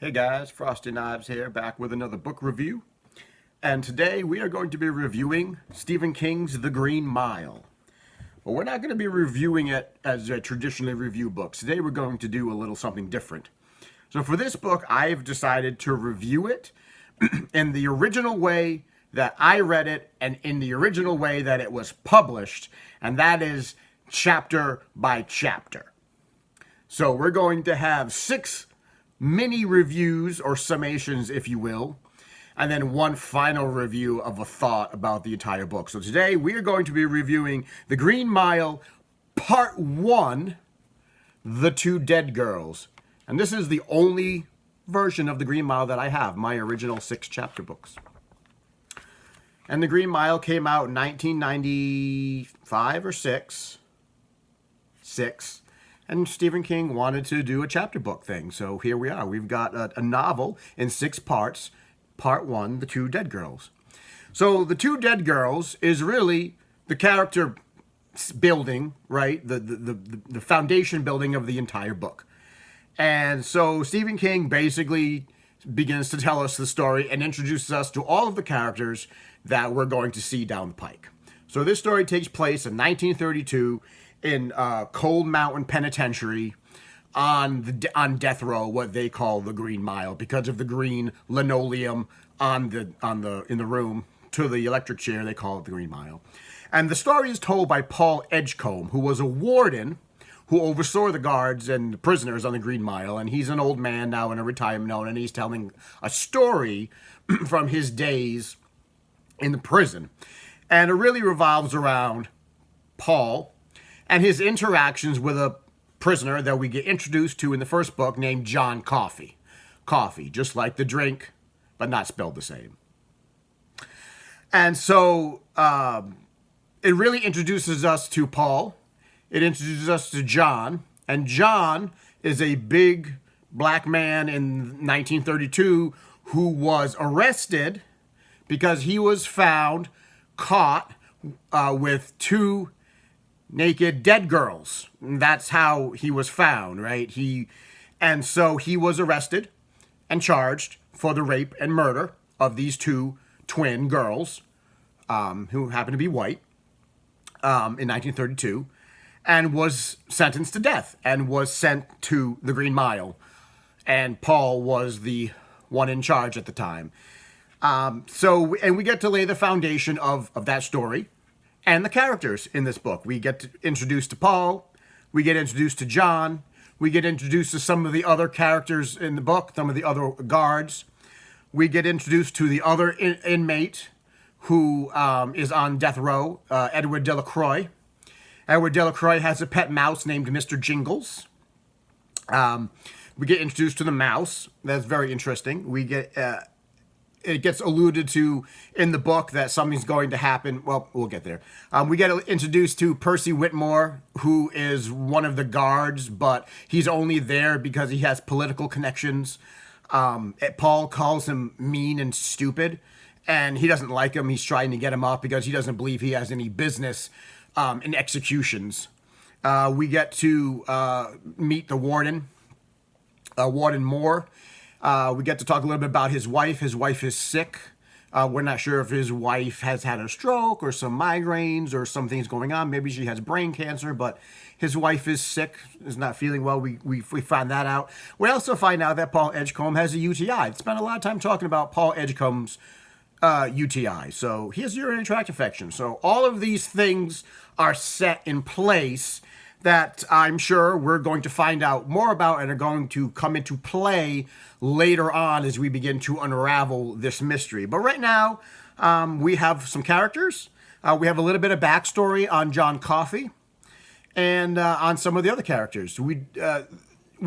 Hey guys, Frosty Knives here, back with another book review. And today we are going to be reviewing Stephen King's The Green Mile. But we're not going to be reviewing it as I traditionally review books. Today we're going to do a little something different. So for this book, I've decided to review it in the original way that I read it and in the original way that it was published, and that is chapter by chapter. So we're going to have 6 mini reviews or summations, if you will, and then one final review of a thought about the entire book. So today we are going to be reviewing The Green Mile, Part 1, The Two Dead Girls. And this is the only version of The Green Mile that I have, my original 6 chapter books. And The Green Mile came out in 1995 or 6. And Stephen King wanted to do a chapter book thing. So here we are. We've got a novel in 6 parts. Part 1, The Two Dead Girls. So The Two Dead Girls is really the character building, right? The foundation building of the entire book. And so Stephen King basically begins to tell us the story and introduces us to all of the characters that we're going to see down the pike. So this story takes place in 1932 in Cold Mountain Penitentiary on death row, what they call the Green Mile, because of the green linoleum in the room to the electric chair. They call it the Green Mile. And the story is told by Paul Edgecombe, who was a warden who oversaw the guards and the prisoners on the Green Mile. And he's an old man now in a retirement home, and he's telling a story from his days in the prison. And it really revolves around Paul and his interactions with a prisoner that we get introduced to in the first book named John Coffey. Coffee, just like the drink, but not spelled the same. And so it really introduces us to Paul. It introduces us to John. And John is a big black man in 1932 who was arrested because he was found caught with 2 naked dead girls. That's how he was found, right? And so he was arrested and charged for the rape and murder of these 2 twin girls, who happened to be white, in 1932, and was sentenced to death and was sent to the Green Mile. And Paul was the one in charge at the time. And we get to lay the foundation of that story and the characters in this book. We get introduced to Paul, we get introduced to John, we get introduced to some of the other characters in the book, some of the other guards. We get introduced to the other inmate who is on death row, Edward Delacroix. Edward Delacroix has a pet mouse named Mr. Jingles. We get introduced to the mouse. That's very interesting. It gets alluded to in the book that something's going to happen. Well, we'll get there. We get introduced to Percy Whitmore, who is one of the guards, but he's only there because he has political connections. Paul calls him mean and stupid, and he doesn't like him. He's trying to get him off because he doesn't believe he has any business in executions. We get to meet the warden, Warden Moore. We get to talk a little bit about his wife. His wife is sick. We're not sure if his wife has had a stroke or some migraines or some things going on. Maybe she has brain cancer, but his wife is sick, is not feeling well. We find that out. We also find out that Paul Edgecombe has a UTI. I spent a lot of time talking about Paul Edgecombe's UTI. So he has urinary tract infection. So all of these things are set in place that I'm sure we're going to find out more about and are going to come into play later on as we begin to unravel this mystery. But right now, we have some characters. We have a little bit of backstory on John Coffey and on some of the other characters. We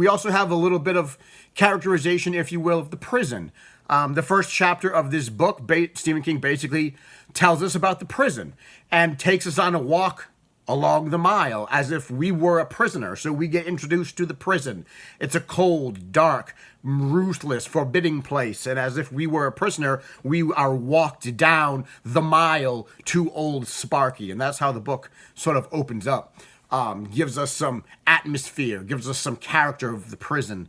also have a little bit of characterization, if you will, of the prison. The first chapter of this book, Stephen King basically tells us about the prison and takes us on a walk along the mile as if we were a prisoner. So we get introduced to the prison. It's a cold, dark, ruthless, forbidding place. And as if we were a prisoner, we are walked down the mile to Old Sparky. And that's how the book sort of opens up. Gives us some atmosphere, gives us some character of the prison.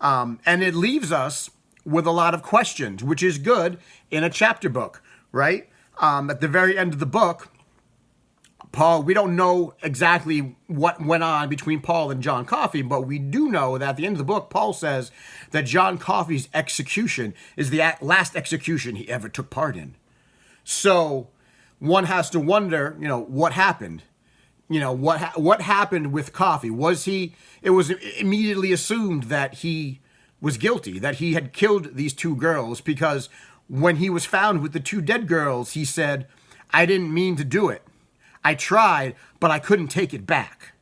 And it leaves us with a lot of questions, which is good in a chapter book, right? At the very end of the book, Paul, we don't know exactly what went on between Paul and John Coffey, but we do know that at the end of the book, Paul says that John Coffey's execution is the last execution he ever took part in. So one has to wonder, what happened? What happened with Coffey? It was immediately assumed that he was guilty, that he had killed these two girls, because when he was found with the two dead girls, he said, "I didn't mean to do it. I tried, but I couldn't take it back.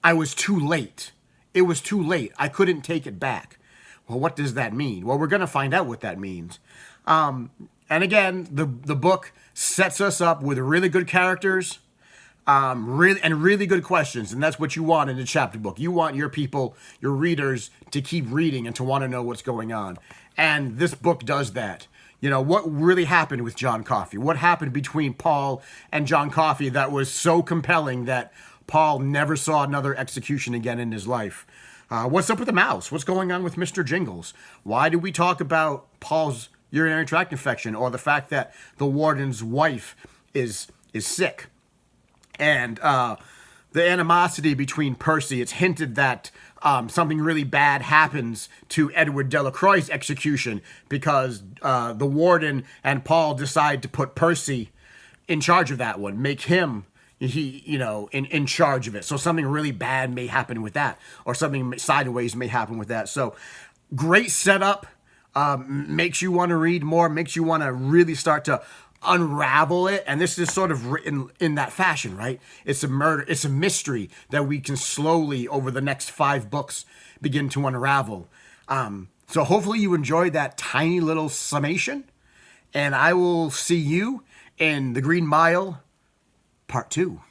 I was too late. It was too late. I couldn't take it back." Well, what does that mean? Well, we're going to find out what that means. And again, the book sets us up with really good characters, really good questions. And that's what you want in a chapter book. You want your people, your readers, to keep reading and to want to know what's going on. And this book does that. What really happened with John Coffey? What happened between Paul and John Coffey that was so compelling that Paul never saw another execution again in his life? What's up with the mouse? What's going on with Mr. Jingles? Why do we talk about Paul's urinary tract infection, or the fact that the warden's wife is sick? And the animosity between Percy, it's hinted that something really bad happens to Edward Delacroix's execution because the warden and Paul decide to put Percy in charge of that one, make him in charge of it. So something really bad may happen with that, or something sideways may happen with that. So great setup, makes you want to read more, makes you want to really start to unravel it. And this is sort of written in that fashion, right? It's a murder, it's a mystery that we can slowly, over the next 5 books, begin to unravel. So hopefully you enjoyed that tiny little summation, and I will see you in The Green Mile Part 2.